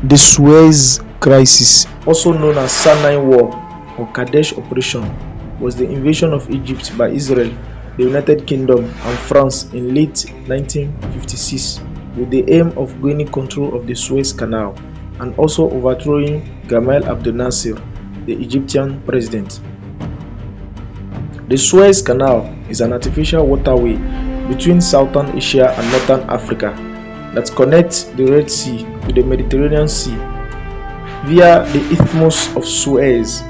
The Suez Crisis, also known as Sinai War or Kadesh Operation, was the invasion of Egypt by Israel, the United Kingdom and France in late 1956 with the aim of gaining control of the Suez Canal and also overthrowing Gamal Abdel Nasser, the Egyptian president. The Suez Canal is an artificial waterway between Southern Asia and Northern Africa that connects the Red Sea to the Mediterranean Sea via the Isthmus of Suez.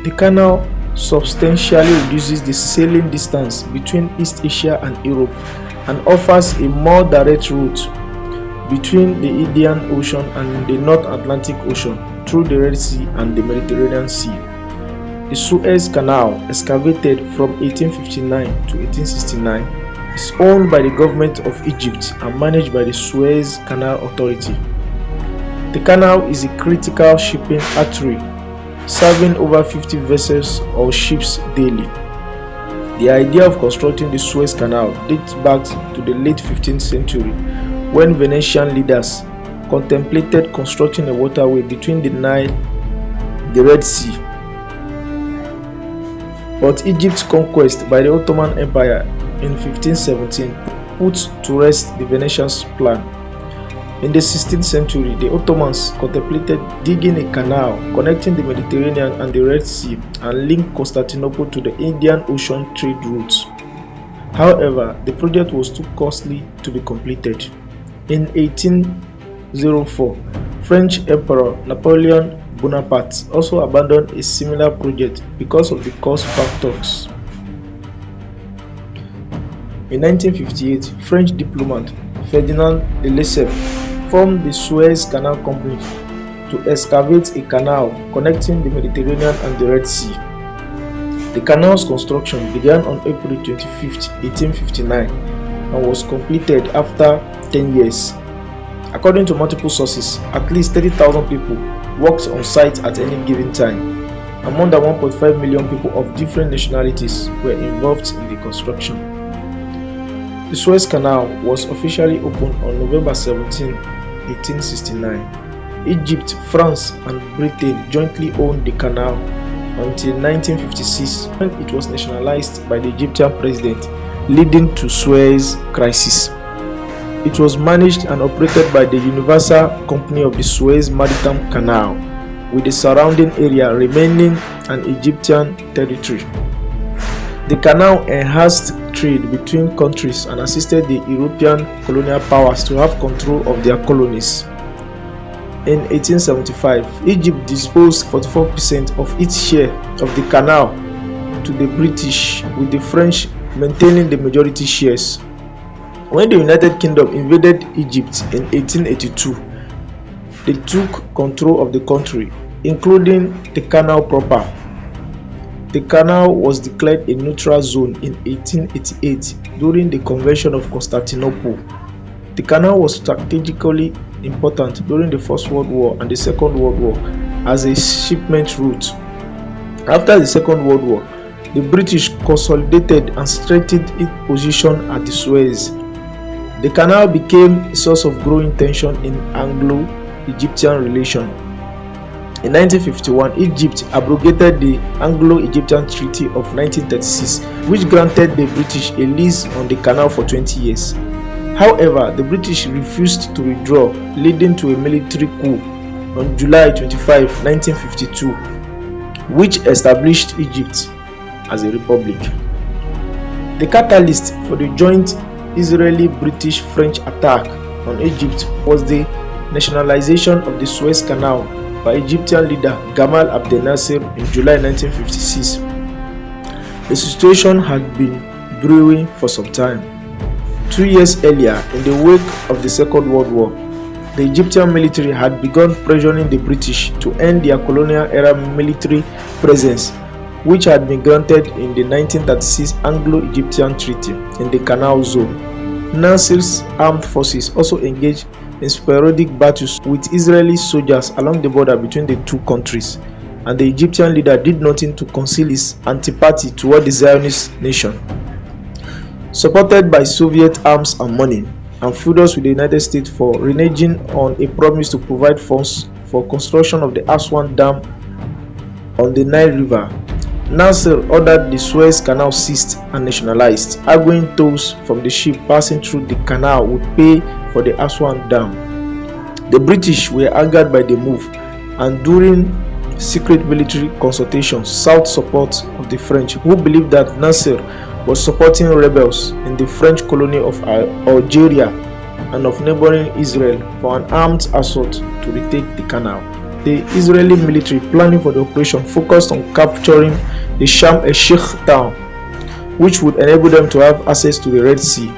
The canal substantially reduces the sailing distance between East Asia and Europe and offers a more direct route between the Indian Ocean and the North Atlantic Ocean through the Red Sea and the Mediterranean Sea. The Suez Canal, excavated from 1859 to 1869, is owned by the government of Egypt and managed by the Suez Canal Authority. The canal is a critical shipping artery, serving over 50 vessels or ships daily. The idea of constructing the Suez Canal dates back to the late 15th century, when Venetian leaders contemplated constructing a waterway between the Nile and the Red Sea. But Egypt's conquest by the Ottoman Empire in 1517 put to rest the Venetians' plan. In the 16th century, the Ottomans contemplated digging a canal connecting the Mediterranean and the Red Sea and link Constantinople to the Indian Ocean trade routes. However, the project was too costly to be completed. In 1804, French Emperor Napoleon Bonaparte also abandoned a similar project because of the cost factors. In 1958, French diplomat Ferdinand de Lesseps formed the Suez Canal Company to excavate a canal connecting the Mediterranean and the Red Sea. The canal's construction began on April 25, 1859 and was completed after 10 years. According to multiple sources, at least 30,000 people worked on site at any given time, and more than 1.5 million people of different nationalities were involved in the construction. The Suez Canal was officially opened on November 17, 1869. Egypt, France, and Britain jointly owned the canal until 1956, when it was nationalized by the Egyptian president, leading to Suez Crisis. It was managed and operated by the Universal Company of the Suez Maritime Canal, with the surrounding area remaining an Egyptian territory. The canal enhanced trade between countries and assisted the European colonial powers to have control of their colonies. In 1875, Egypt disposed 44% of its share of the canal to the British, with the French maintaining the majority shares. When the United Kingdom invaded Egypt in 1882, they took control of the country, including the canal proper. The canal was declared a neutral zone in 1888 during the Convention of Constantinople. The canal was strategically important during the First World War and the Second World War as a shipment route. After the Second World War, the British consolidated and strengthened its position at the Suez. The canal became a source of growing tension in Anglo-Egyptian relations. In 1951, Egypt abrogated the Anglo-Egyptian Treaty of 1936, which granted the British a lease on the canal for 20 years. However, the British refused to withdraw, leading to a military coup on July 25, 1952, which established Egypt as a republic. The catalyst for the joint Israeli-British-French attack on Egypt was the nationalization of the Suez Canal by Egyptian leader Gamal Abdel Nasser in July 1956. The situation had been brewing for some time. 2 years earlier, in the wake of the Second World War, the Egyptian military had begun pressuring the British to end their colonial era military presence, which had been granted in the 1936 Anglo-Egyptian Treaty in the Canal Zone. Nasser's armed forces also engaged in sporadic battles with Israeli soldiers along the border between the two countries, and the Egyptian leader did nothing to conceal his antipathy toward the Zionist nation. Supported by Soviet arms and money, and furious with the United States for reneging on a promise to provide funds for construction of the Aswan Dam on the Nile River. Nasser ordered the Suez Canal seized and nationalized, arguing those from the ship passing through the canal would pay for the Aswan Dam. The British were angered by the move, and during secret military consultations sought support of the French, who believed that Nasser was supporting rebels in the French colony of Algeria and of neighboring Israel for an armed assault to retake the canal. The Israeli military planning for the operation focused on capturing the Sharm el-Sheikh town, which would enable them to have access to the Red Sea.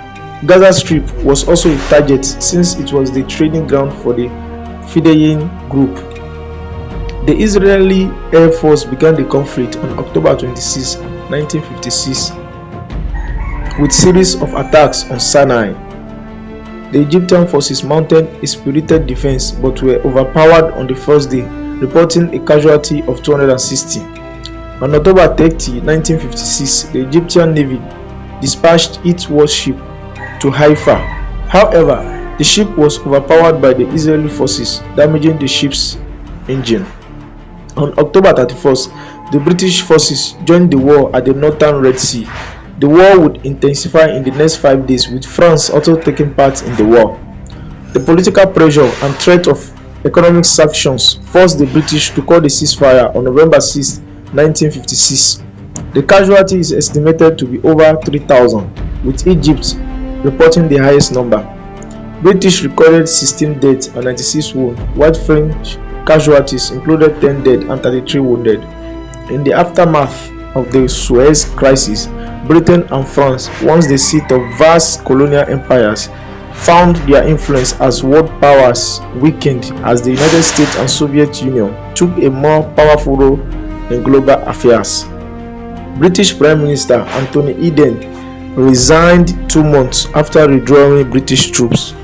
Gaza Strip was also a target since it was the training ground for the Fedayeen group. The Israeli Air Force began the conflict on October 26, 1956, with series of attacks on Sinai. The Egyptian forces mounted a spirited defense but were overpowered on the first day, reporting a casualty of 260. On October 30, 1956, the Egyptian Navy dispatched its warship to Haifa. However, the ship was overpowered by the Israeli forces, damaging the ship's engine. On October 31st, the British forces joined the war at the northern Red Sea. The war would intensify in the next 5 days, with France also taking part in the war. The political pressure and threat of economic sanctions forced the British to call the ceasefire on November 6, 1956. The casualty is estimated to be over 3,000, with Egypt reporting the highest number. British recorded 16 deaths and 96 wounded, while French casualties included 10 dead and 33 wounded. In the aftermath of the Suez crisis, Britain and France, once the seat of vast colonial empires, found their influence as world powers weakened as the United States and Soviet Union took a more powerful role in global affairs. British Prime Minister Anthony Eden resigned 2 months after withdrawing British troops.